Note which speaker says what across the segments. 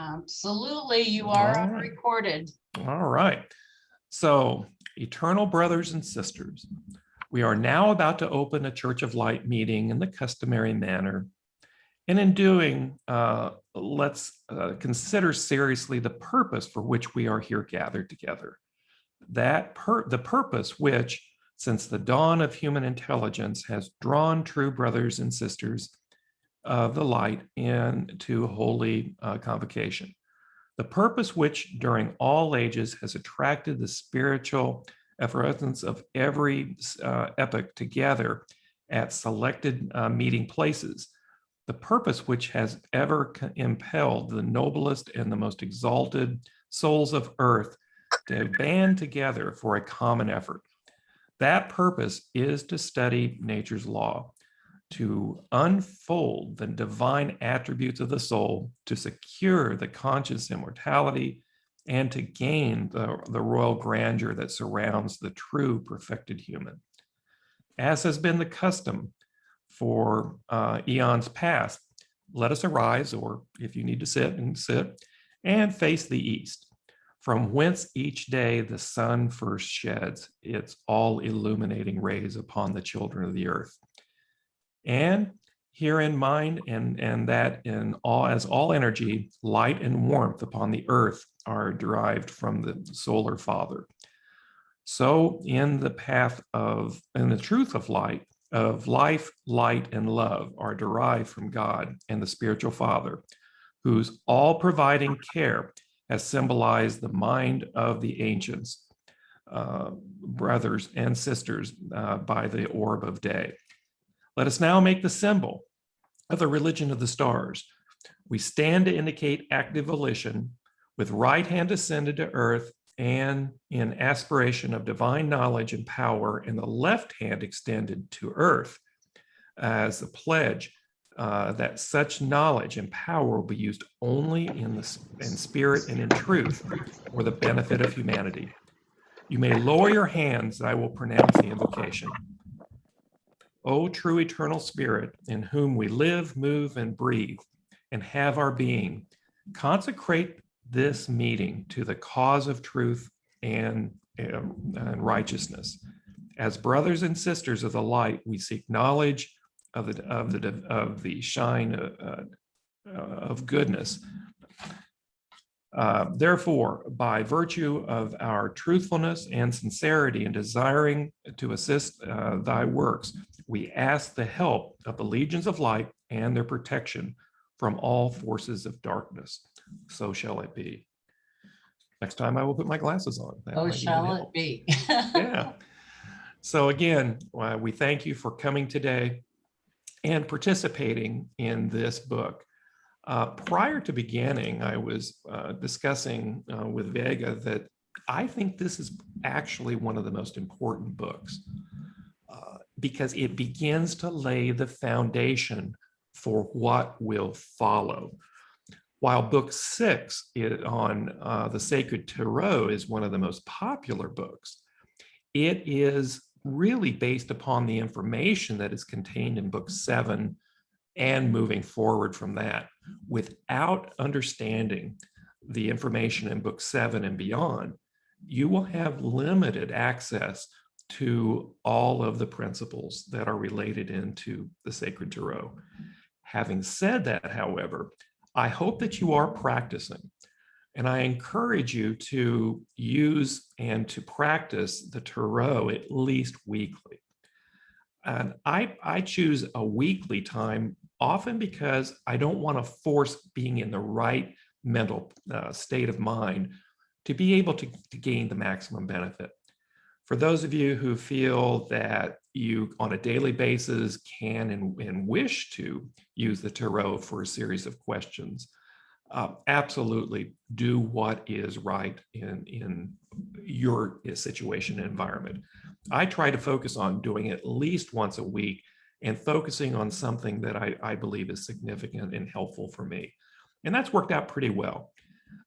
Speaker 1: Absolutely, you
Speaker 2: All
Speaker 1: are
Speaker 2: right.
Speaker 1: recorded.
Speaker 2: All right. So, eternal brothers and sisters, we are now about to open a Church of Light meeting in the customary manner. And in doing, let's consider seriously the purpose for which we are here gathered together. The purpose which, since the dawn of human intelligence, has drawn true brothers and sisters of the light into holy convocation. The purpose which during all ages has attracted the spiritual effervescence of every epoch together at selected meeting places. The purpose which has ever impelled the noblest and the most exalted souls of earth to band together for a common effort. That purpose is to study nature's law, to unfold the divine attributes of the soul, to secure the conscious immortality, and to gain the royal grandeur that surrounds the true perfected human. As has been the custom for eons past, let us arise, or if you need to sit, and face the east, from whence each day the sun first sheds its all illuminating rays upon the children of the earth. And here in mind, and that in all, as all energy, light and warmth upon the earth are derived from the solar father. So in the path of, in the truth of light, of life, light, and love are derived from God and the spiritual father, whose all-providing care has symbolized the mind of the ancients, brothers and sisters, by the orb of day. Let us now make the symbol of the religion of the stars. We stand to indicate active volition, with right hand ascended to earth and in aspiration of divine knowledge and power, and the left hand extended to earth as a pledge that such knowledge and power will be used only in spirit and in truth for the benefit of humanity. You may lower your hands, and I will pronounce the invocation. O true eternal spirit, in whom we live, move, and breathe, and have our being, consecrate this meeting to the cause of truth and righteousness. As brothers and sisters of the light, we seek knowledge of the shine of goodness. Therefore, by virtue of our truthfulness and sincerity in desiring to assist thy works, we ask the help of the legions of light and their protection from all forces of darkness. So shall it be. Next time I will put my glasses on.
Speaker 1: So shall it be.
Speaker 2: Yeah. So again, we thank you for coming today and participating in this book. Prior to beginning, I was discussing with Vega that I think this is actually one of the most important books because it begins to lay the foundation for what will follow. While book 6 on the Sacred Tarot is one of the most popular books, it is really based upon the information that is contained in book 7 and moving forward from that. Without understanding the information in book 7 and beyond, you will have limited access to all of the principles that are related into the Sacred Tarot. Having said that, however, I hope that you are practicing, and I encourage you to use and to practice the Tarot at least weekly. And I choose a weekly time often because I don't want to force being in the right mental state of mind to be able to gain the maximum benefit. For those of you who feel that you on a daily basis can and wish to use the Tarot for a series of questions, absolutely do what is right in your situation and environment. I try to focus on doing at least once a week and focusing on something that I believe is significant and helpful for me. And that's worked out pretty well.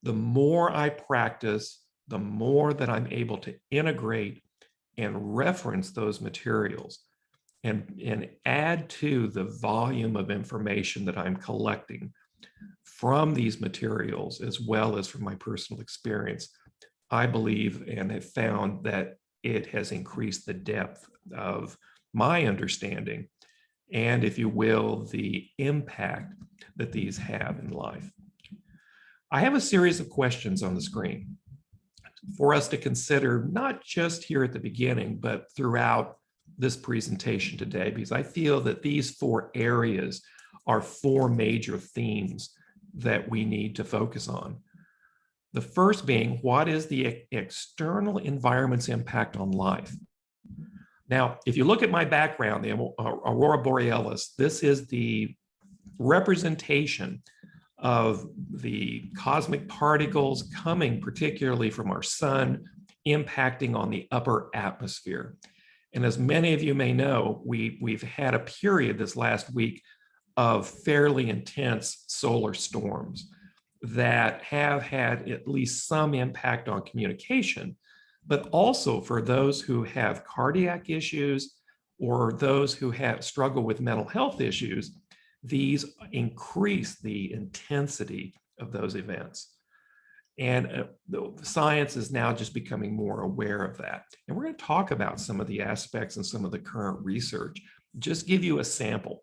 Speaker 2: The more I practice, the more that I'm able to integrate and reference those materials and add to the volume of information that I'm collecting from these materials, as well as from my personal experience, I believe and have found that it has increased the depth of my understanding and, if you will, the impact that these have in life. I have a series of questions on the screen for us to consider, not just here at the beginning, but throughout this presentation today, because I feel that these 4 areas are 4 major themes that we need to focus on. The first being, what is the external environment's impact on life? Now, if you look at my background, the Aurora Borealis, this is the representation of the cosmic particles coming particularly from our sun, impacting on the upper atmosphere. And as many of you may know, we've had a period this last week of fairly intense solar storms that have had at least some impact on communication, but also for those who have cardiac issues or those who have struggle with mental health issues, these increase the intensity of those events. And science is now just becoming more aware of that. And we're going to talk about some of the aspects and some of the current research, just give you a sample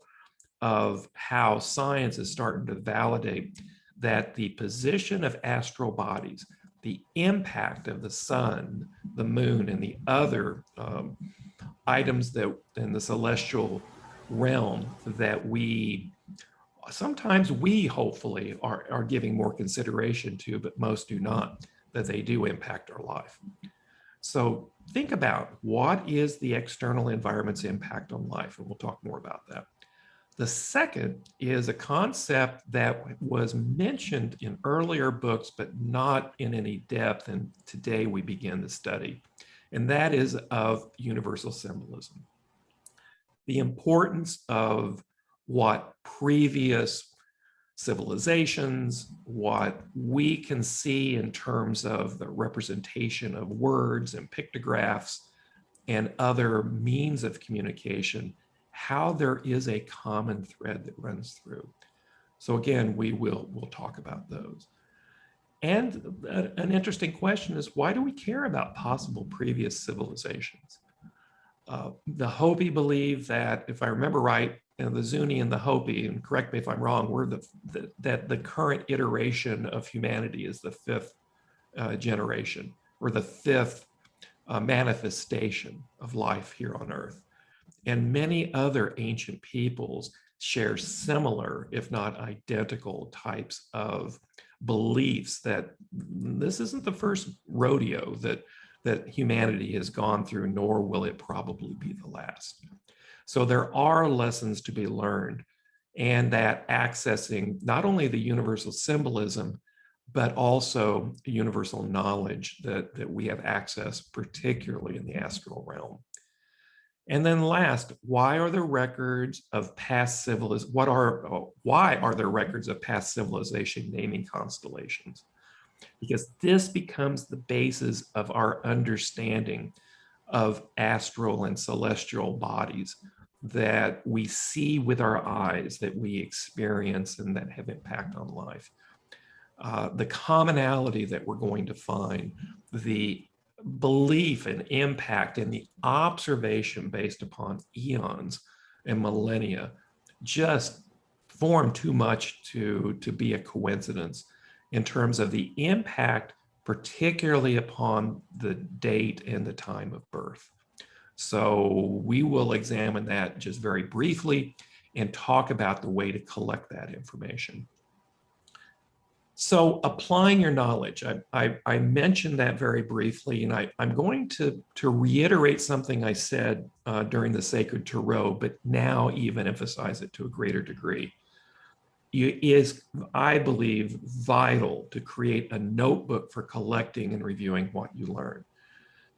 Speaker 2: of how science is starting to validate that the position of astral bodies, the impact of the sun, the moon, and the other items that in the celestial realm that sometimes we hopefully are giving more consideration to, but most do not, that they do impact our life. So think about, what is the external environment's impact on life? And we'll talk more about that. The second is a concept that was mentioned in earlier books, but not in any depth, and today we begin the study, and that is of universal symbolism. The importance of what previous civilizations, what we can see in terms of the representation of words and pictographs and other means of communication, how there is a common thread that runs through. So again, we'll talk about those. And an interesting question is, why do we care about possible previous civilizations? The Hopi believe that, if I remember right, and the Zuni and the Hopi, and correct me if I'm wrong, were that the current iteration of humanity is the 5th generation, or the 5th manifestation of life here on Earth. And many other ancient peoples share similar, if not identical, types of beliefs that this isn't the first rodeo that humanity has gone through, nor will it probably be the last. So there are lessons to be learned, and that accessing not only the universal symbolism, but also universal knowledge that we have access, particularly in the astral realm. And then last, why are there records of past why are there records of past civilization naming constellations? Because this becomes the basis of our understanding of astral and celestial bodies that we see with our eyes, that we experience, and that have impact on life. The commonality that we're going to find, the belief and impact and the observation based upon eons and millennia just form too much to be a coincidence in terms of the impact, particularly upon the date and the time of birth. So we will examine that just very briefly and talk about the way to collect that information. So applying your knowledge, I mentioned that very briefly, and I'm going to reiterate something I said during the Sacred Tarot, but now even emphasize it to a greater degree. It is, I believe, vital to create a notebook for collecting and reviewing what you learn.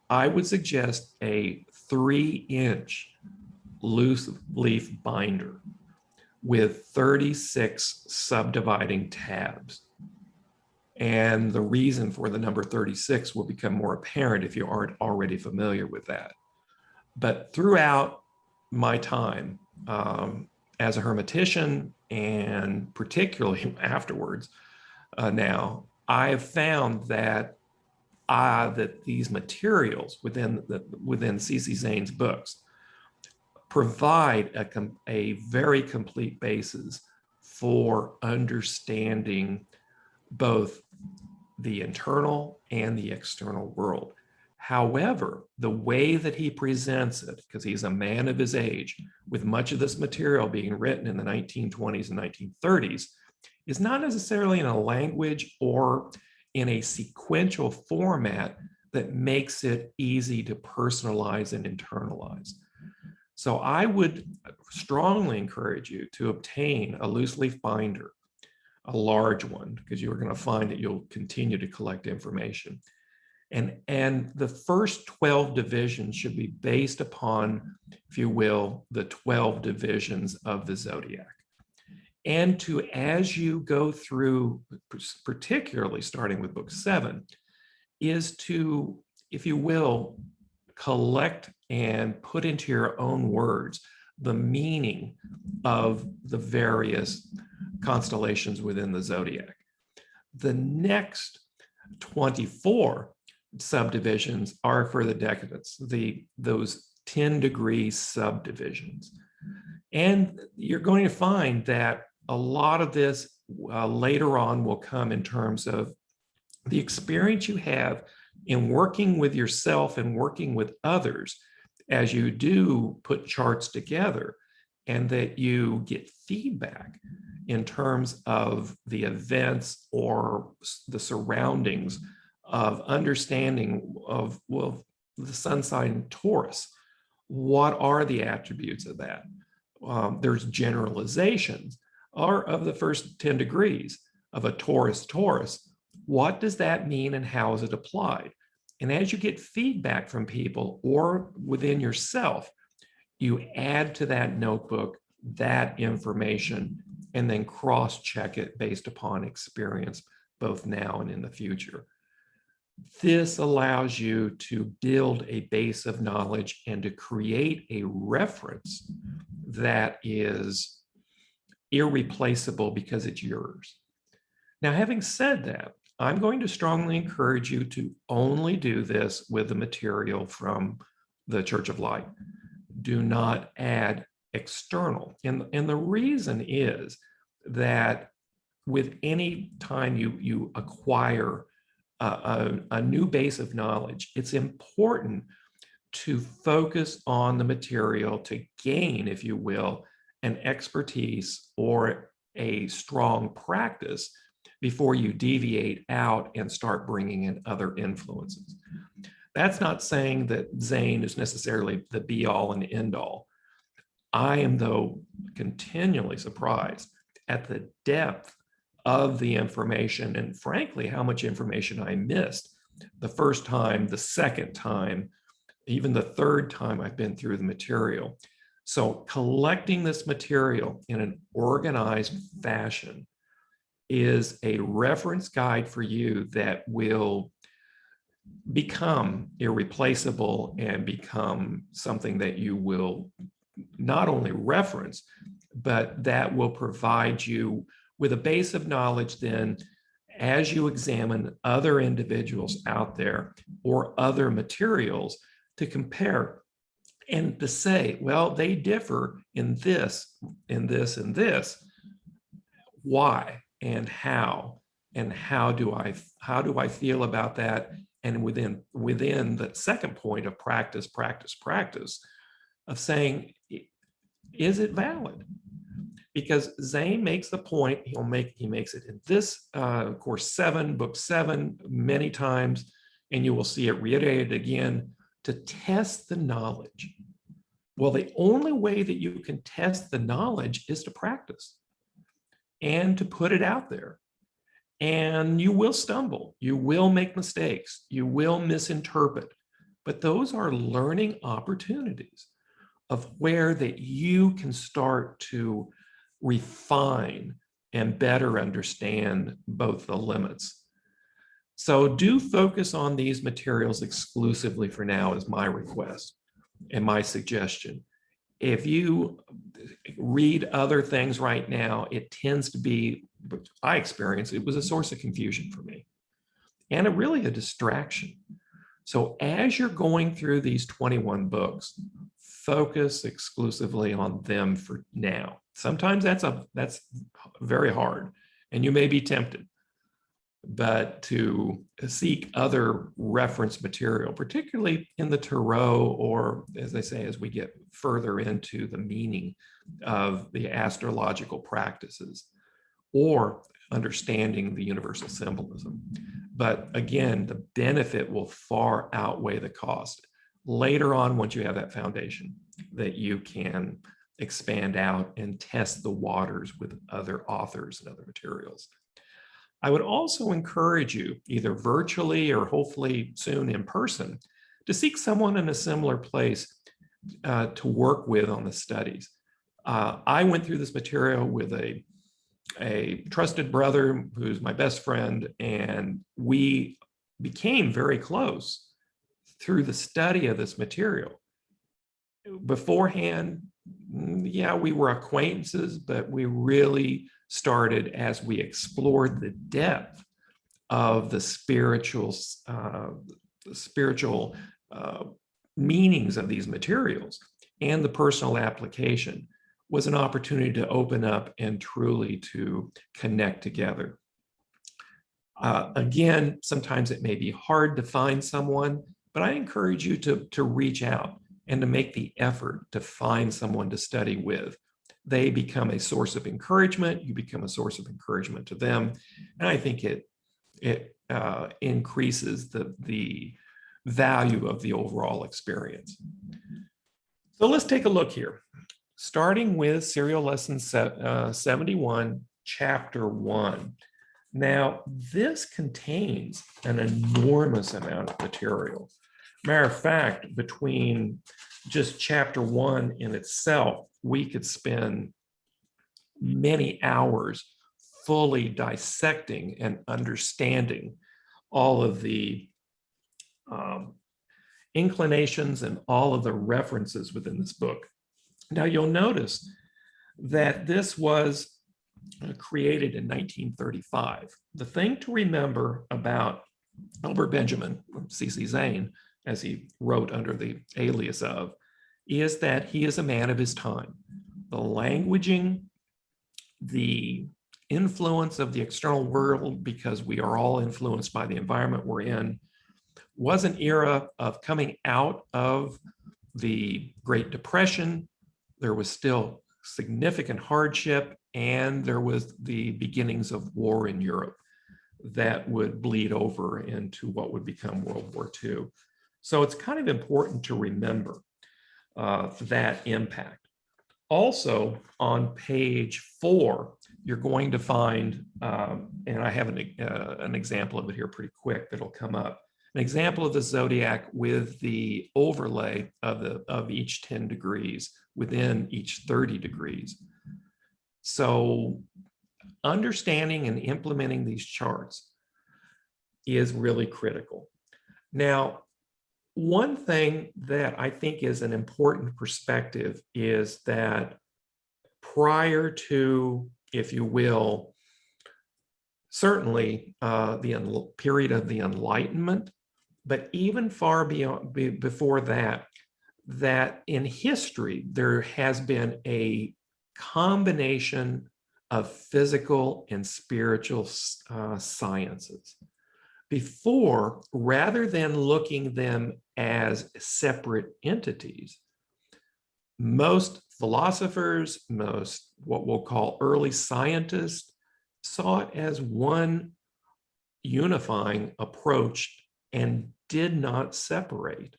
Speaker 2: I would suggest a 3-inch loose leaf binder with 36 subdividing tabs. And the reason for the number 36 will become more apparent if you aren't already familiar with that. But throughout my time as a hermetician, and particularly afterwards now, I have found that these materials within C.C. Zane's books provide a very complete basis for understanding both the internal and the external world. However, the way that he presents it, because he's a man of his age, with much of this material being written in the 1920s and 1930s, is not necessarily in a language or in a sequential format that makes it easy to personalize and internalize. So I would strongly encourage you to obtain a loose leaf binder, a large one, because you're going to find that you'll continue to collect information. And the first 12 divisions should be based upon, if you will, the 12 divisions of the zodiac. And as you go through, particularly starting with book 7, is to, if you will, collect and put into your own words the meaning of the various constellations within the zodiac. The next 24 subdivisions are for the decadents, those 10-degree subdivisions. And you're going to find that a lot of this later on will come in terms of the experience you have in working with yourself and working with others as you do put charts together, and that you get feedback in terms of the events or the surroundings of understanding of, well, the sun sign Taurus. What are the attributes of that? There's generalizations of the first 10 degrees of a Taurus. What does that mean and how is it applied? And as you get feedback from people or within yourself, you add to that notebook that information and then cross-check it based upon experience, both now and in the future. This allows you to build a base of knowledge and to create a reference that is irreplaceable because it's yours. Now, having said that, I'm going to strongly encourage you to only do this with the material from the Church of Light. Do not add external. And the reason is that with any time you acquire a new base of knowledge, it's important to focus on the material to gain, if you will, an expertise or a strong practice before you deviate out and start bringing in other influences. That's not saying that Zane is necessarily the be-all and end-all. I am, though, continually surprised at the depth of the information and, frankly, how much information I missed the first time, the second time, even the third time I've been through the material. So collecting this material in an organized fashion is a reference guide for you that will become irreplaceable and become something that you will not only reference, but that will provide you with a base of knowledge then as you examine other individuals out there or other materials to compare and to say, well, they differ in this, in this, and this. Why and how do I feel about that? And within the second point of practice of saying, is it valid? Because Zane makes the point, he makes it in this course 7, book 7, many times, and you will see it reiterated again, to test the knowledge. Well, the only way that you can test the knowledge is to practice and to put it out there. And you will stumble, you will make mistakes, you will misinterpret, but those are learning opportunities of where that you can start to refine and better understand both the limits. So do focus on these materials exclusively for now is my request and my suggestion. if you read other things right now, it tends to be, I experienced, it was a source of confusion for me and really a distraction. So as you're going through these 21 books, focus exclusively on them for now. Sometimes that's very hard and you may be tempted, but to seek other reference material, particularly in the Tarot, or as I say, as we get further into the meaning of the astrological practices, or understanding the universal symbolism. But again, the benefit will far outweigh the cost. Later on, once you have that foundation, that you can expand out and test the waters with other authors and other materials. I would also encourage you, either virtually or hopefully soon in person, to seek someone in a similar place to work with on the studies. I went through this material with a trusted brother who's my best friend, and we became very close through the study of this material. Beforehand, yeah, we were acquaintances, but we really started as we explored the depth of the spiritual meanings of these materials, and the personal application was an opportunity to open up and truly to connect together. Again, sometimes it may be hard to find someone, but I encourage you to reach out and to make the effort to find someone to study with. They become a source of encouragement. You become a source of encouragement to them. And I think it increases the value of the overall experience. So let's take a look here. Starting with Serial Lesson 71, Chapter 1. Now, this contains an enormous amount of material. Matter of fact, between just Chapter 1 in itself, we could spend many hours fully dissecting and understanding all of the inclinations and all of the references within this book. Now, you'll notice that this was created in 1935. The thing to remember about Albert Benjamin, C.C. Zane, as he wrote under the alias of, is that he is a man of his time. The languaging, the influence of the external world, because we are all influenced by the environment we're in, was an era of coming out of the Great Depression. There was still significant hardship, and there was the beginnings of war in Europe that would bleed over into what would become World War II. So it's kind of important to remember that impact. Also, on page 4, you're going to find, and I have an example of it here pretty quick that'll come up, an example of the zodiac with the overlay of each 10 degrees within each 30 degrees. So understanding and implementing these charts is really critical. Now, one thing that I think is an important perspective is that prior to, if you will, certainly the period of the Enlightenment, but even far beyond, before that, that in history, there has been a combination of physical and spiritual sciences. Before, rather than looking them as separate entities, most philosophers, most what we'll call early scientists, saw it as one unifying approach and did not separate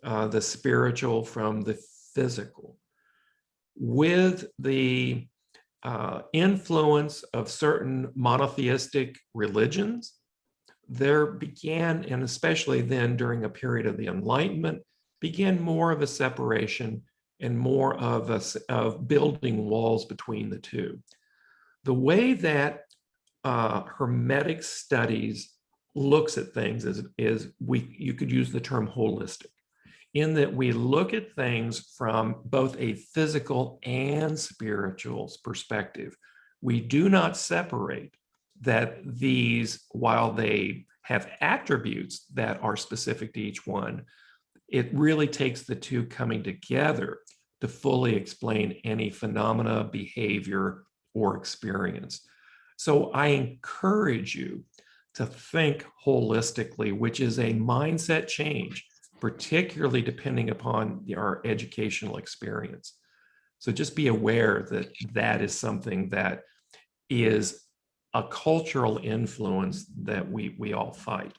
Speaker 2: the spiritual from the physical. With the influence of certain monotheistic religions, there began, and especially then during a period of the Enlightenment, began more of a separation and more of building walls between the two. The way that Hermetic studies looks at things is you could use the term holistic. in that we look at things from both a physical and spiritual perspective. We do not separate that these, while they have attributes that are specific to each one, it really takes the two coming together to fully explain any phenomena, behavior, or experience. So I encourage you to think holistically, which is a mindset change, particularly depending upon our educational experience. So just be aware that that is something that is a cultural influence that we all fight.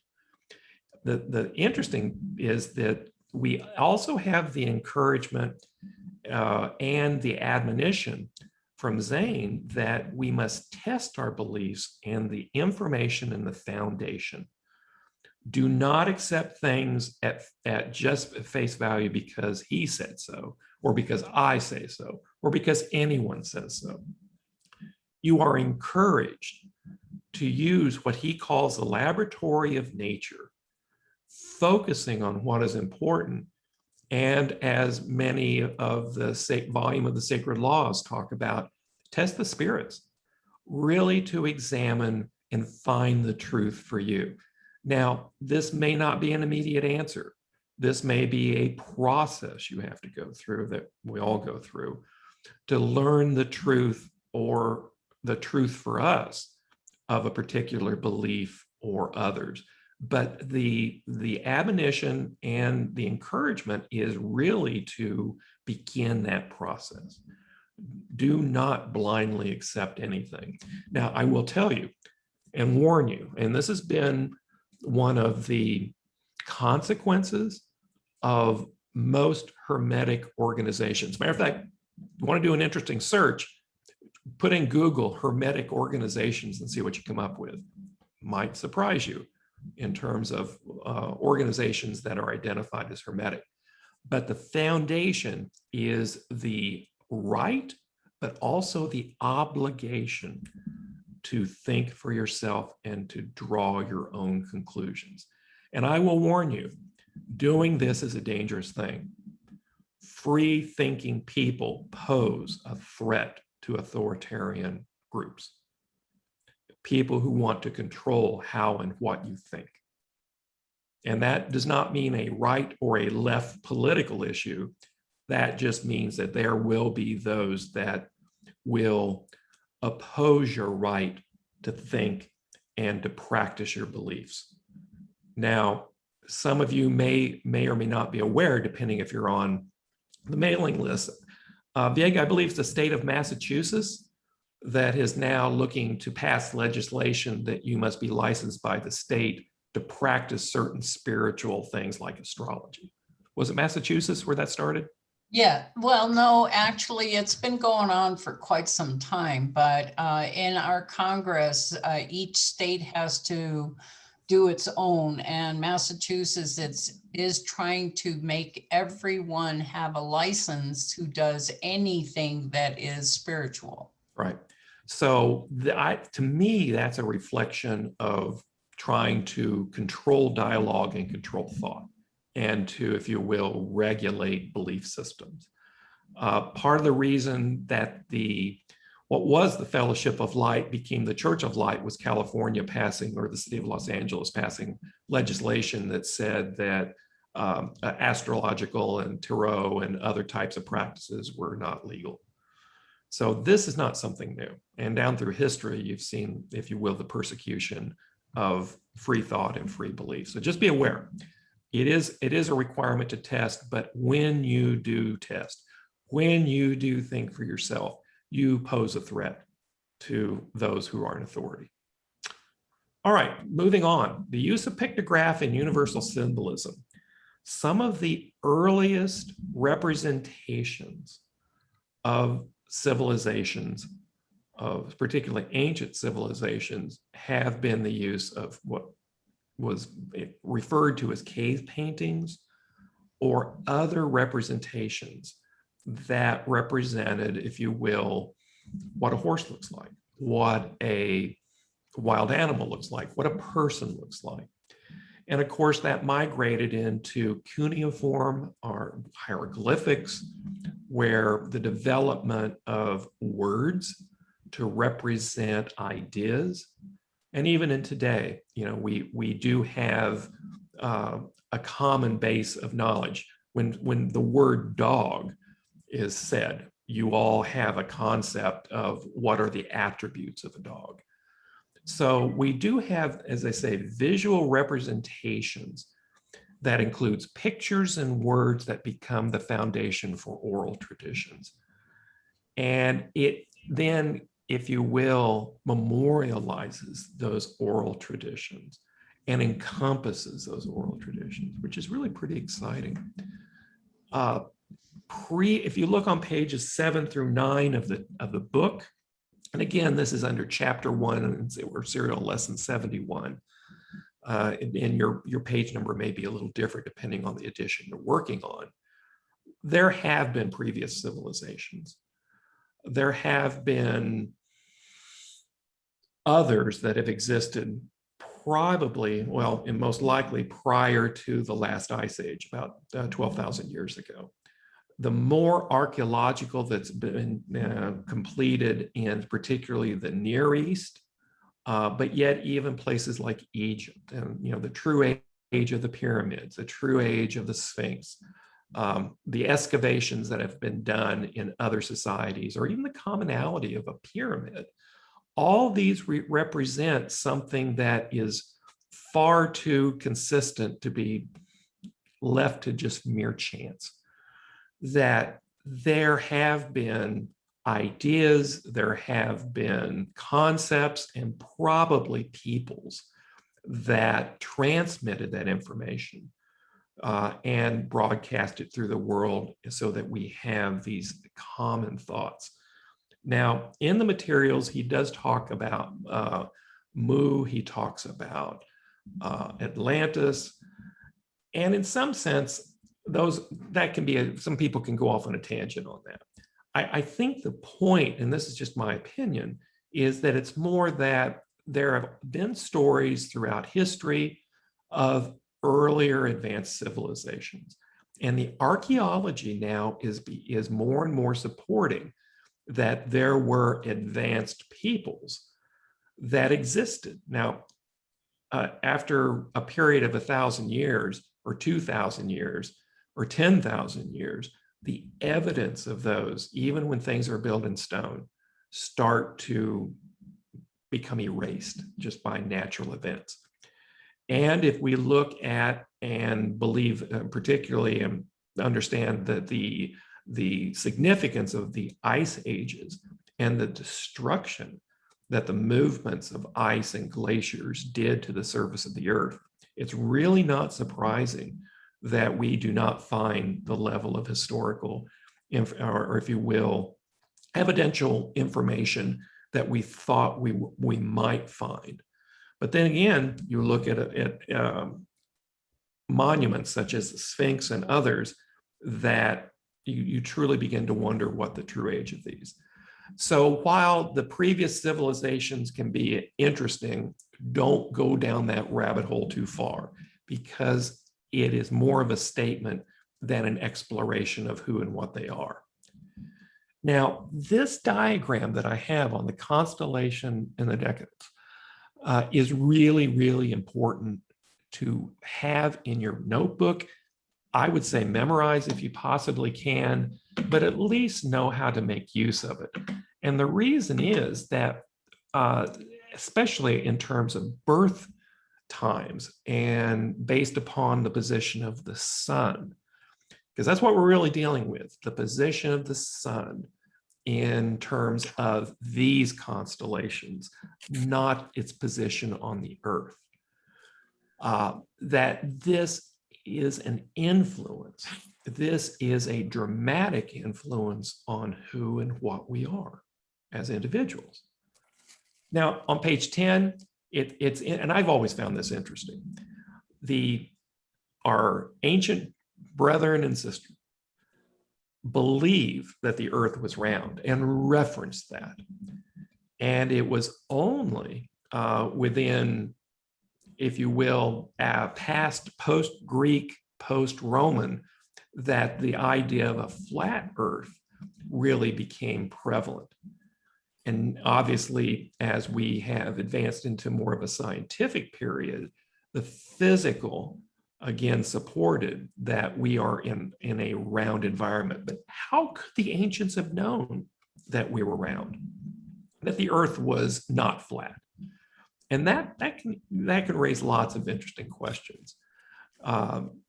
Speaker 2: The interesting is that we also have the encouragement and the admonition from Zane that we must test our beliefs and the information in the foundation. Do not accept things at just face value because he said so, or because I say so, or because anyone says so. You are encouraged to use what he calls the laboratory of nature, focusing on what is important. And as many of the volume of the sacred laws talk about, test the spirits, really to examine and find the truth for you. Now, this may not be an immediate answer. This may be a process you have to go through, that we all go through, to learn the truth, or the truth for us of a particular belief or others. But the admonition and the encouragement is really to begin that process. Do not blindly accept anything. Now, I will tell you and warn you, and this has been one of the consequences of most Hermetic organizations. Matter of fact, you want to do an interesting search, put in Google Hermetic organizations and see what you come up with. Might surprise you in terms of organizations that are identified as Hermetic. But the foundation is the right, but also the obligation to think for yourself and to draw your own conclusions. And I will warn you, doing this is a dangerous thing. Free thinking people pose a threat to authoritarian groups, people who want to control how and what you think. And that does not mean a right or a left political issue. That just means that there will be those that will oppose your right to think and to practice your beliefs. Now, some of you may or may not be aware, depending if you're on the mailing list. Viega, I believe it's the state of Massachusetts that is now looking to pass legislation that you must be licensed by the state to practice certain spiritual things like astrology. Was it Massachusetts where that started?
Speaker 1: Yeah, well, no, actually, it's been going on for quite some time, but in our Congress, each state has to do its own, and Massachusetts is trying to make everyone have a license who does anything that is spiritual.
Speaker 2: Right. So to me, that's a reflection of trying to control dialogue and control thought, and to, if you will, regulate belief systems. Part of the reason that what was the Fellowship of Light became the Church of Light was California passing, or the city of Los Angeles passing legislation that said that astrological and tarot and other types of practices were not legal. So this is not something new. And down through history, you've seen, if you will, the persecution of free thought and free belief. So just be aware. It is a requirement to test, but when you do test, when you do think for yourself, you pose a threat to those who are in authority. All right, moving on. The use of pictograph in universal symbolism. Some of the earliest representations of civilizations, of particularly ancient civilizations, have been the use of what was referred to as cave paintings or other representations that represented, if you will, what a horse looks like, what a wild animal looks like, what a person looks like. And of course, that migrated into cuneiform or hieroglyphics, where the development of words to represent ideas. And even in today, we do have a common base of knowledge. When the word dog is said, you all have a concept of what are the attributes of a dog. So we do have, as I say, visual representations that includes pictures and words that become the foundation for oral traditions. And it then, if you will, memorializes those oral traditions and encompasses those oral traditions, which is really pretty exciting. If you look on pages 7 through 9 of the book, and again, this is under chapter 1, and we're serial lesson 71. And your page number may be a little different depending on the edition you're working on. There have been previous civilizations. There have been others that have existed probably, well, and most likely prior to the last ice age, about 12,000 years ago. The more archaeological that's been completed in particularly the Near East, but yet even places like Egypt and the true age of the pyramids, the true age of the Sphinx, the excavations that have been done in other societies, or even the commonality of a pyramid, all these represent something that is far too consistent to be left to just mere chance. That there have been ideas, there have been concepts, and probably peoples that transmitted that information and broadcast it through the world so that we have these common thoughts. Now, in the materials, he does talk about Mu, he talks about Atlantis, and in some sense, that can be some people can go off on a tangent on that. I think the point, and this is just my opinion, is that it's more that there have been stories throughout history of earlier advanced civilizations, and the archaeology now is more and more supporting that there were advanced peoples that existed. Now, after a period of 1,000 years or 2,000 years or 10,000 years, the evidence of those, even when things are built in stone, start to become erased just by natural events. And if we look at and believe, particularly and understand that the significance of the ice ages and the destruction that the movements of ice and glaciers did to the surface of the earth, it's really not surprising that we do not find the level of historical, or if you will, evidential information that we thought we might find. But then again, you look at monuments such as the Sphinx and others that you truly begin to wonder what the true age of these. So while the previous civilizations can be interesting, don't go down that rabbit hole too far, because it is more of a statement than an exploration of who and what they are. Now, this diagram that I have on the constellation and the decades is really, really important to have in your notebook. I would say memorize if you possibly can, but at least know how to make use of it. And the reason is that, especially in terms of birth times and based upon the position of the sun, because that's what we're really dealing with, the position of the sun in terms of these constellations, not its position on the earth. That this is an influence. This is a dramatic influence on who and what we are as individuals. Now, on page 10, and I've always found this interesting. Our ancient brethren and sisters believe that the earth was round and reference that. And it was only within if you will, past post-Greek, post-Roman, that the idea of a flat Earth really became prevalent. And obviously, as we have advanced into more of a scientific period, the physical, again, supported that we are in a round environment. But how could the ancients have known that we were round, that the Earth was not flat? And that can raise lots of interesting questions.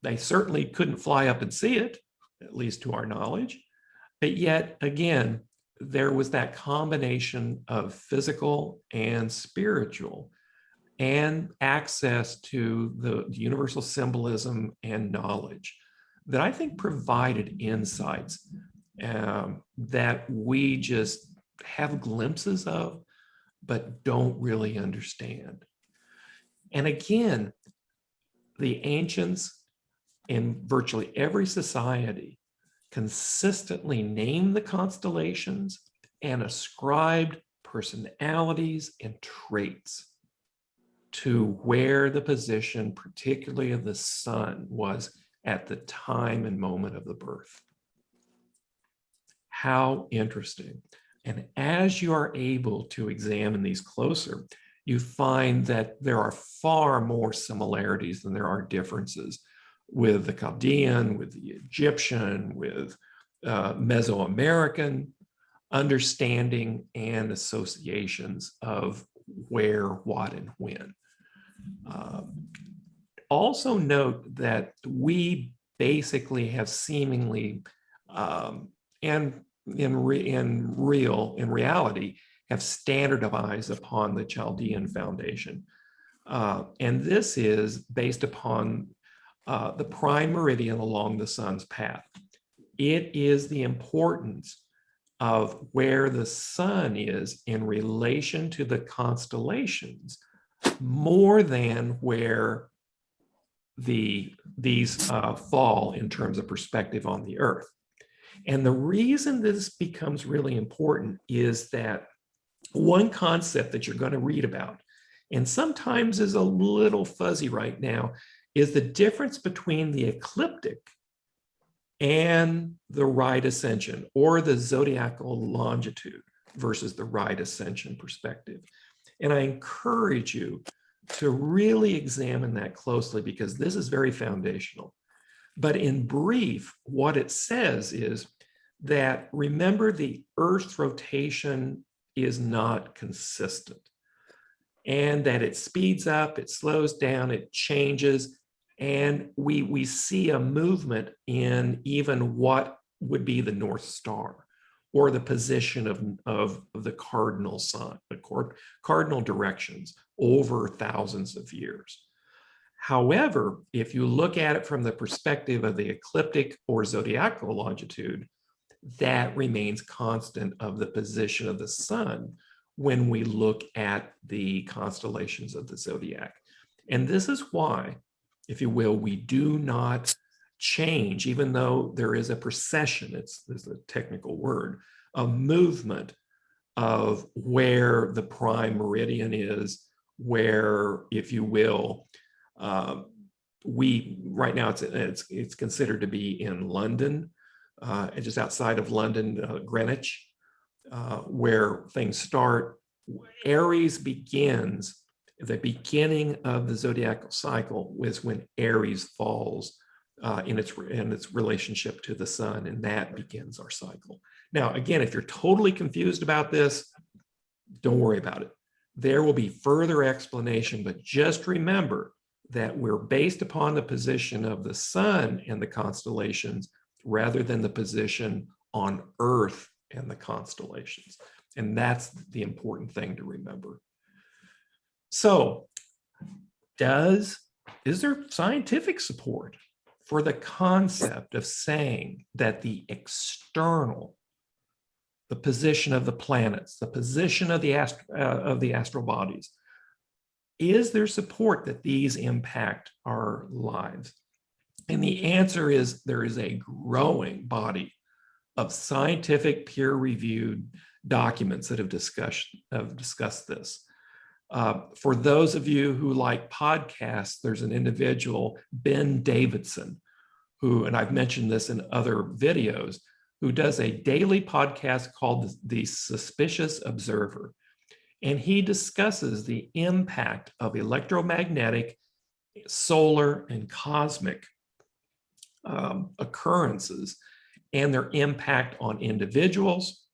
Speaker 2: They certainly couldn't fly up and see it, at least to our knowledge. But yet, again, there was that combination of physical and spiritual and access to the universal symbolism and knowledge that I think provided insights that we just have glimpses of, but don't really understand. And again, the ancients in virtually every society consistently named the constellations and ascribed personalities and traits to where the position, particularly of the sun, was at the time and moment of the birth. How interesting. And as you are able to examine these closer, you find that there are far more similarities than there are differences with the Chaldean, with the Egyptian, with Mesoamerican understanding and associations of where, what, and when. Also note that we basically have seemingly, and in reality, have standardized upon the Chaldean foundation. And this is based upon the prime meridian along the sun's path. It is the importance of where the sun is in relation to the constellations more than where these fall in terms of perspective on the earth. And the reason this becomes really important is that one concept that you're going to read about, and sometimes is a little fuzzy right now, is the difference between the ecliptic and the right ascension, or the zodiacal longitude versus the right ascension perspective. And I encourage you to really examine that closely, because this is very foundational. But in brief, what it says is that, remember, the Earth's rotation is not consistent, and that it speeds up, it slows down, it changes, and we see a movement in even what would be the North Star, or the position of the cardinal sign, the cardinal directions over thousands of years. However, if you look at it from the perspective of the ecliptic or zodiacal longitude, that remains constant of the position of the sun when we look at the constellations of the zodiac. And this is why, if you will, we do not change, even though there is a precession, there's a technical word, a movement of where the prime meridian is, where, if you will, right now it's considered to be in London, just outside of London, Greenwich, where things start. Aries begins, the beginning of the zodiacal cycle is when Aries falls in its relationship to the sun, and that begins our cycle. Now, again, if you're totally confused about this, don't worry about it. There will be further explanation, but just remember that we're based upon the position of the sun and the constellations rather than the position on Earth and the constellations. And that's the important thing to remember. So, is there scientific support for the concept of saying that the external, the position of the planets, the position of the astral bodies, is there support that these impact our lives? And the answer is there is a growing body of scientific peer-reviewed documents that have discussed this. For those of you who like podcasts, there's an individual, Ben Davidson, who, and I've mentioned this in other videos, who does a daily podcast called The Suspicious Observer. And he discusses the impact of electromagnetic, solar, and cosmic occurrences and their impact on individuals,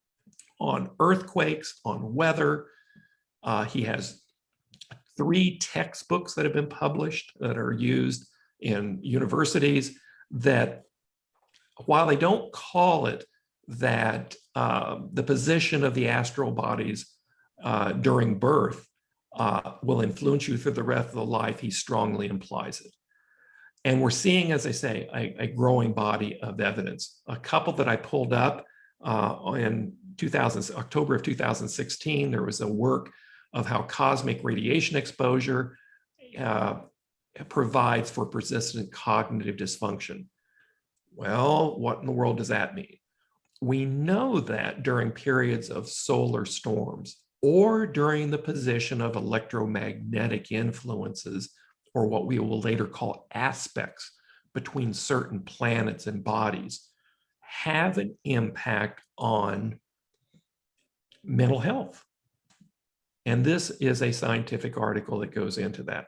Speaker 2: on earthquakes, on weather. He has 3 textbooks that have been published that are used in universities that, while they don't call it that, the position of the astral bodies during birth will influence you through the rest of the life, he strongly implies it. And we're seeing, as I say, a growing body of evidence. A couple that I pulled up in October of 2016, there was a work of how cosmic radiation exposure provides for persistent cognitive dysfunction. Well, what in the world does that mean? We know that during periods of solar storms or during the position of electromagnetic influences, or what we will later call aspects between certain planets and bodies, have an impact on mental health. And this is a scientific article that goes into that.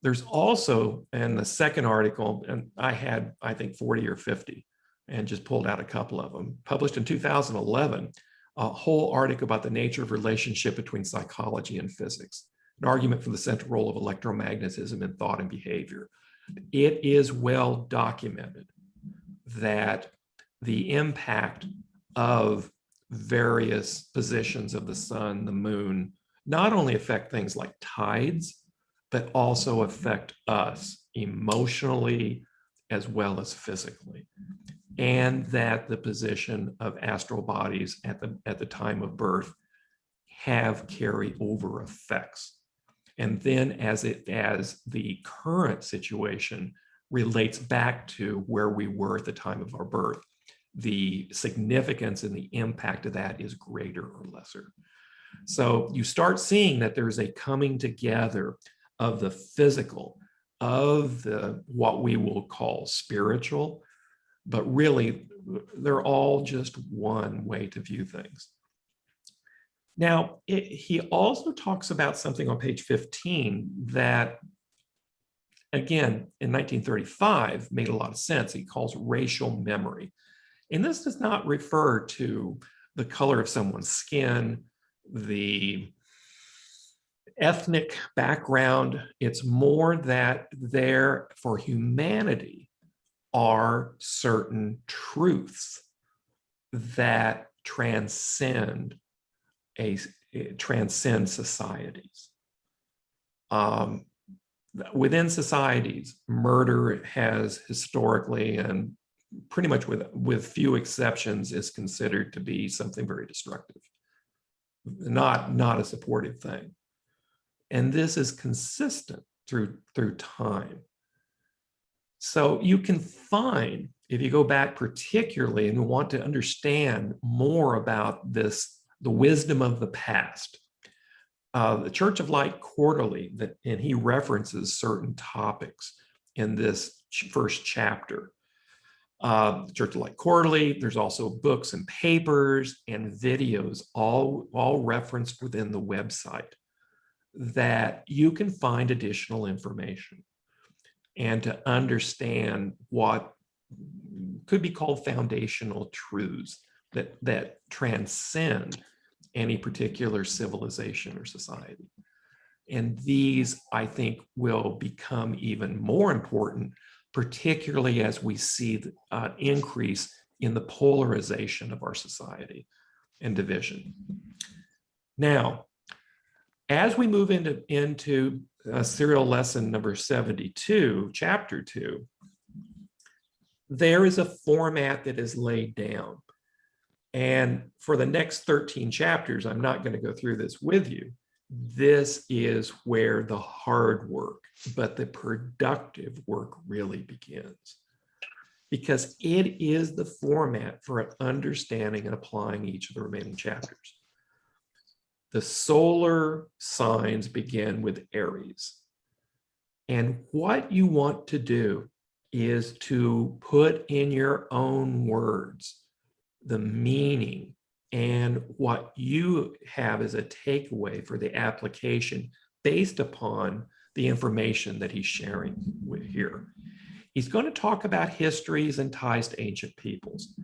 Speaker 2: There's also, in the second article, and I had, I think, 40 or 50, and just pulled out a couple of them, published in 2011, a whole article about the nature of relationship between psychology and physics, an argument for the central role of electromagnetism in thought and behavior. It is well documented that the impact of various positions of the sun, the moon, not only affect things like tides, but also affect us emotionally as well as physically. And that the position of astral bodies at the time of birth have carryover effects. And then as the current situation relates back to where we were at the time of our birth, the significance and the impact of that is greater or lesser. So you start seeing that there's a coming together of the physical, of the what we will call spiritual, but really they're all just one way to view things. Now, he also talks about something on page 15 that, again, in 1935 made a lot of sense. He calls racial memory. And this does not refer to the color of someone's skin, the ethnic background. It's more that there, for humanity, are certain truths that transcend societies. Within societies, murder has historically, and pretty much with few exceptions, is considered to be something very destructive, not a supportive thing. And this is consistent through time. So you can find, if you go back particularly and want to understand more about this, the wisdom of the past, the Church of Light Quarterly, and he references certain topics in this first chapter. The Church of Light Quarterly, there's also books and papers and videos, all referenced within the website, that you can find additional information and to understand what could be called foundational truths that transcend any particular civilization or society. And these, I think, will become even more important, particularly as we see an increase in the polarization of our society and division. Now, as we move into serial lesson number 72, chapter 2, there is a format that is laid down. And for the next 13 chapters, I'm not going to go through this with you. This is where the hard work, but the productive work really begins, because it is the format for understanding and applying each of the remaining chapters. the solar signs begin with Aries. And what you want to do is to put in your own words the meaning and what you have as a takeaway for the application based upon the information that he's sharing with here. He's going to talk about histories and ties to ancient peoples.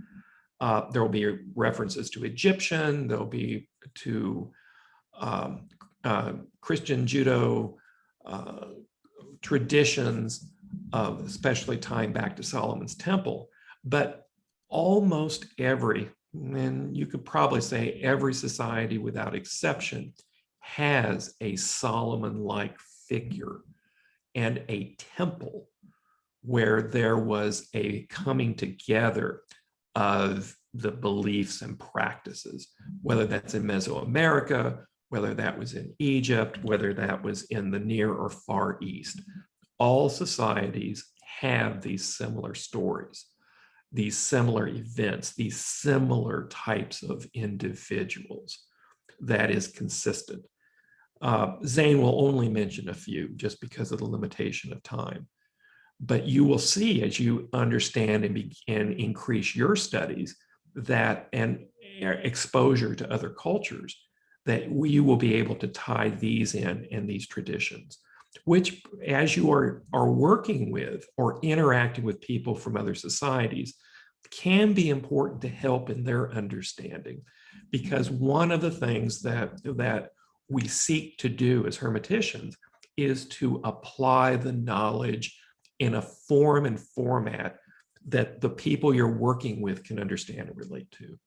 Speaker 2: There will be references to Egyptian, there'll be to Christian judo traditions, especially tying back to Solomon's temple. But almost every, and you could probably say every society without exception, has a Solomon-like figure and a temple where there was a coming together of the beliefs and practices, whether that's in Mesoamerica, whether that was in Egypt, whether that was in the Near or Far East. All societies have these similar stories, these similar events, these similar types of individuals that is consistent. Zane will only mention a few just because of the limitation of time. But you will see as you understand and increase your studies that and exposure to other cultures, that you will be able to tie these in and these traditions, which as you are working with or interacting with people from other societies can be important to help in their understanding. Because one of the things that we seek to do as hermeticians is to apply the knowledge in a form and format that the people you're working with can understand and relate to.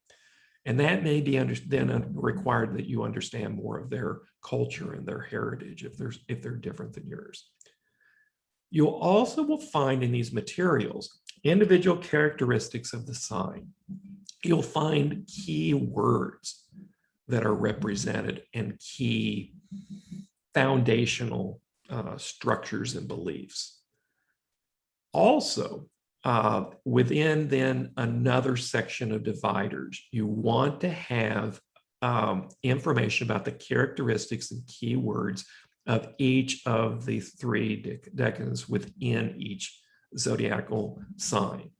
Speaker 2: And that may be then required that you understand more of their culture and their heritage if they're different than yours. You also will find in these materials individual characteristics of the sign. You'll find key words that are represented and key foundational structures and beliefs. Also, within then another section of dividers, you want to have information about the characteristics and keywords of each of the three decans within each zodiacal sign.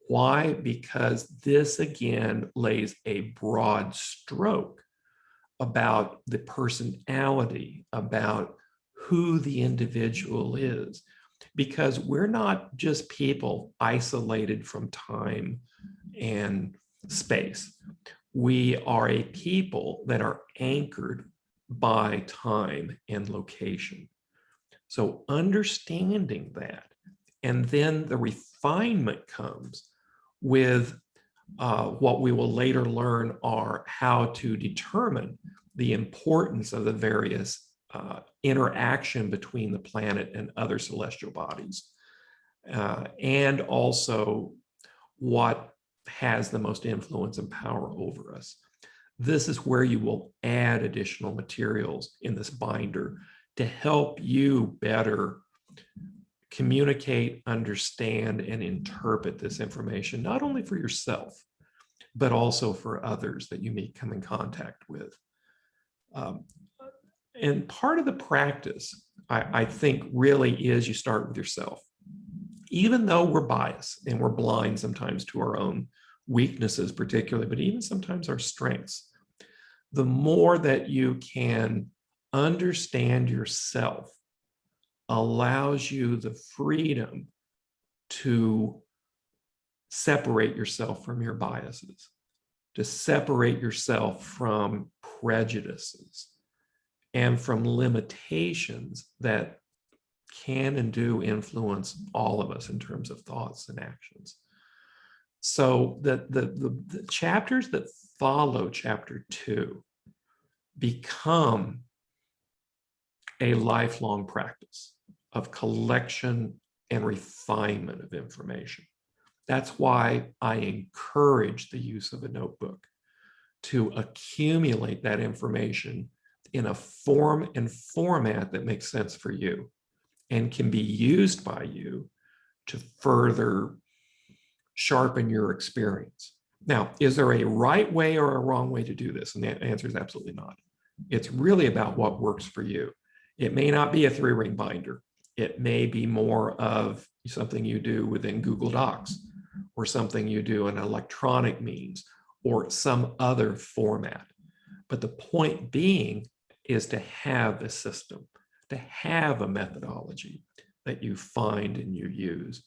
Speaker 2: Why? Because this again lays a broad stroke about the personality, about who the individual is. Because we're not just people isolated from time and space. We are a people that are anchored by time and location. So understanding that, and then the refinement comes with what we will later learn are how to determine the importance of the various interaction between the planet and other celestial bodies, and also what has the most influence and power over us. This is where you will add additional materials in this binder to help you better communicate, understand, and interpret this information, not only for yourself, but also for others that you may come in contact with. And part of the practice, I think, really is you start with yourself. Even though we're biased and we're blind sometimes to our own weaknesses particularly, but even sometimes our strengths, the more that you can understand yourself allows you the freedom to separate yourself from your biases, to separate yourself from prejudices and from limitations that can and do influence all of us in terms of thoughts and actions. So the chapters that follow chapter 2 become a lifelong practice of collection and refinement of information. That's why I encourage the use of a notebook to accumulate that information in a form and format that makes sense for you and can be used by you to further sharpen your experience. Now, is there a right way or a wrong way to do this? And the answer is absolutely not. It's really about what works for you. It may not be a 3-ring binder. It may be more of something you do within Google Docs, or something you do in electronic means, or some other format. But the point being is to have a system, to have a methodology that you find and you use,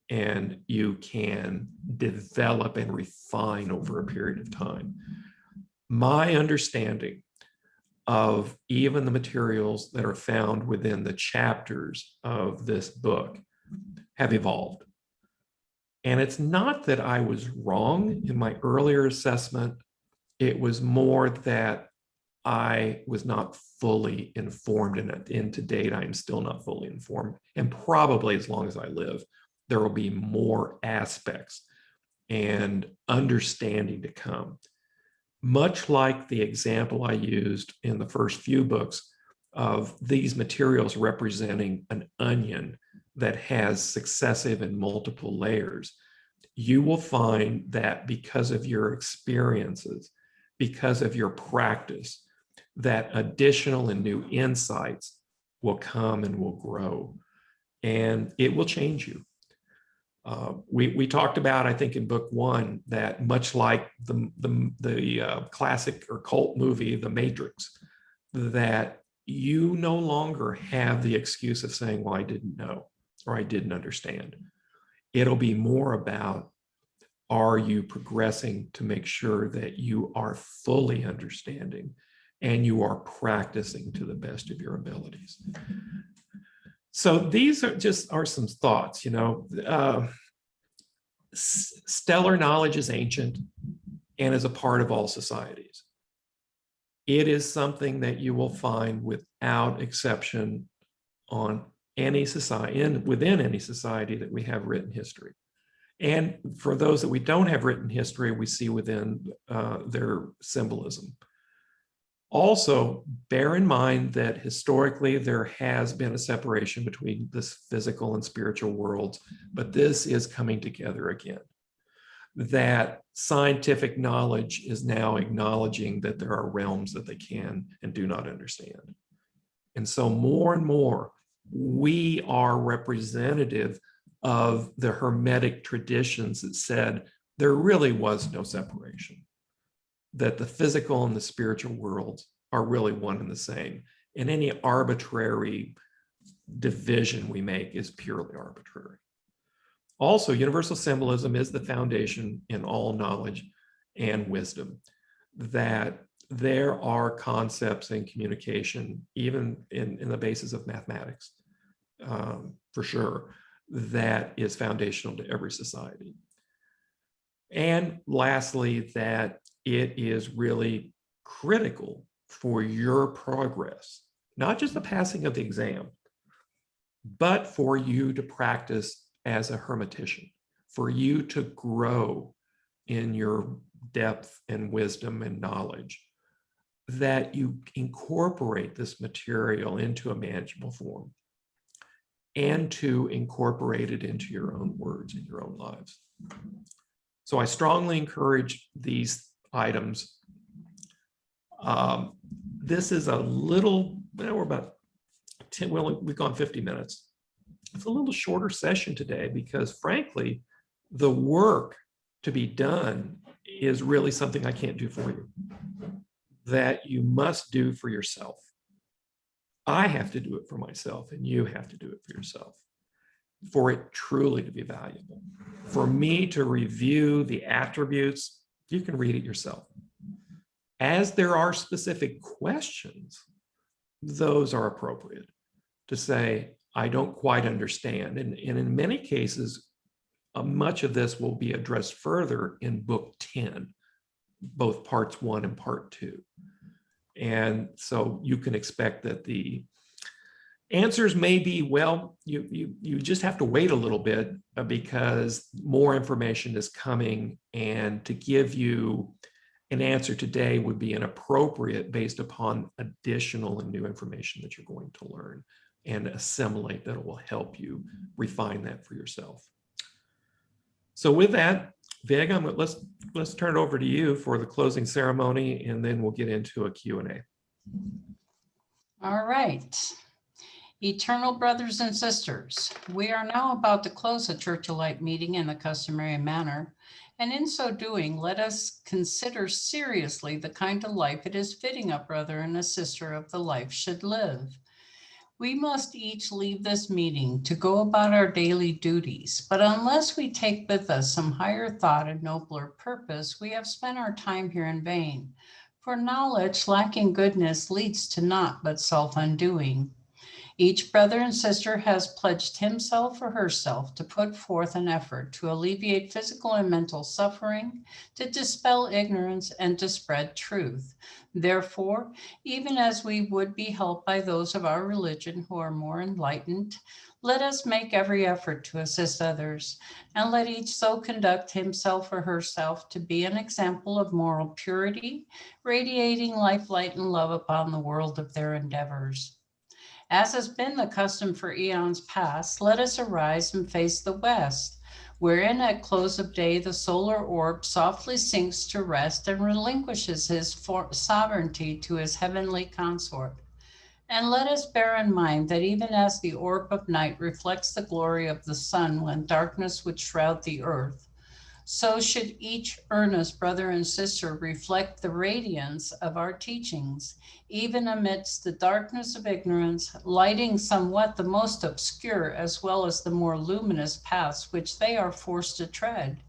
Speaker 2: and you can develop and refine over a period of time. My understanding of even the materials that are found within the chapters of this book have evolved. And it's not that I was wrong in my earlier assessment. It was more that I was not fully informed, and to date, I am still not fully informed. And probably as long as I live, there will be more aspects and understanding to come. Much like the example I used in the first few books of these materials representing an onion that has successive and multiple layers, you will find that because of your experiences, because of your practice, that additional and new insights will come and will grow, and it will change you. We talked about, I think in book 1, that much like the classic or cult movie, The Matrix, that you no longer have the excuse of saying, well, I didn't know, or I didn't understand. It'll be more about, are you progressing to make sure that you are fully understanding and you are practicing to the best of your abilities? So these are some thoughts, stellar knowledge is ancient and is a part of all societies. It is something that you will find without exception on any society, within any society that we have written history. And for those that we don't have written history, we see within their symbolism. Also, bear in mind that historically there has been a separation between this physical and spiritual worlds, but this is coming together again. That scientific knowledge is now acknowledging that there are realms that they can and do not understand. And so more and more, we are representative of the Hermetic traditions that said there really was no separation, that the physical and the spiritual worlds are really one and the same. And any arbitrary division we make is purely arbitrary. Also, universal symbolism is the foundation in all knowledge and wisdom, that there are concepts in communication, even in the basis of mathematics, for sure, that is foundational to every society. And lastly, that it is really critical for your progress, not just the passing of the exam, but for you to practice as a hermetician, for you to grow in your depth and wisdom and knowledge, that you incorporate this material into a manageable form and to incorporate it into your own words in your own lives. So I strongly encourage these items. This is a little, we're about 10, well, we've gone 50 minutes. It's a little shorter session today because frankly, the work to be done is really something I can't do for you, that you must do for yourself. I have to do it for myself and you have to do it for yourself for it truly to be valuable. For me to review the attributes, you can read it yourself. As there are specific questions, those are appropriate to say, I don't quite understand. And in many cases, much of this will be addressed further in book 10, both parts 1 and part 2. And so you can expect that the answers may be, well, you just have to wait a little bit because more information is coming, and to give you an answer today would be inappropriate based upon additional and new information that you're going to learn and assimilate that will help you refine that for yourself. So with that, Vega, let's turn it over to you for the closing ceremony, and then we'll get into a Q&A.
Speaker 1: All right. Eternal brothers and sisters, we are now about to close the Church of Light meeting in the customary manner. And in so doing, let us consider seriously the kind of life it is fitting a brother and a sister of the life should live. We must each leave this meeting to go about our daily duties, but unless we take with us some higher thought and nobler purpose, we have spent our time here in vain. For knowledge lacking goodness leads to naught but self-undoing. Each brother and sister has pledged himself or herself to put forth an effort to alleviate physical and mental suffering, to dispel ignorance, and to spread truth. Therefore, even as we would be helped by those of our religion who are more enlightened, let us make every effort to assist others, and let each so conduct himself or herself to be an example of moral purity, radiating life, light, and love upon the world of their endeavors. As has been the custom for eons past, let us arise and face the west, wherein at close of day the solar orb softly sinks to rest and relinquishes his sovereignty to his heavenly consort. And let us bear in mind that even as the orb of night reflects the glory of the sun when darkness would shroud the earth, so should each earnest brother and sister reflect the radiance of our teachings, even amidst the darkness of ignorance, lighting somewhat the most obscure as well as the more luminous paths which they are forced to tread.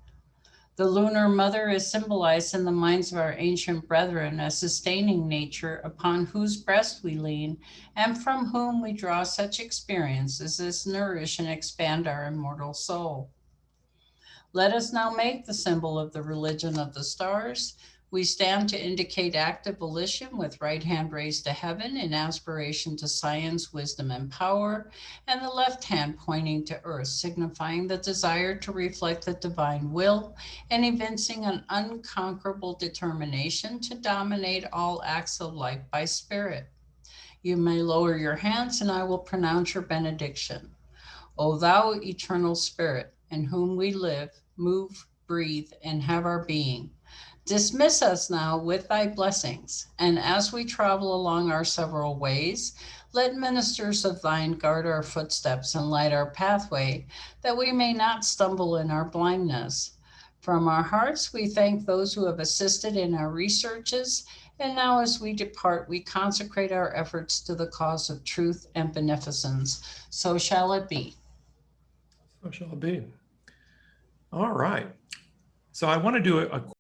Speaker 1: The lunar mother is symbolized in the minds of our ancient brethren as sustaining nature upon whose breast we lean and from whom we draw such experiences as nourish and expand our immortal soul. Let us now make the symbol of the religion of the stars. We stand to indicate active volition with right hand raised to heaven in aspiration to science, wisdom, and power, and the left hand pointing to earth, signifying the desire to reflect the divine will and evincing an unconquerable determination to dominate all acts of life by spirit. You may lower your hands and I will pronounce your benediction. O thou eternal spirit, in whom we live, move, breathe, and have our being, dismiss us now with thy blessings. And as we travel along our several ways, let ministers of thine guard our footsteps and light our pathway, that we may not stumble in our blindness. From our hearts, we thank those who have assisted in our researches. And now as we depart, we consecrate our efforts to the cause of truth and beneficence. So shall it be.
Speaker 2: So shall it be. All right. So I want to do a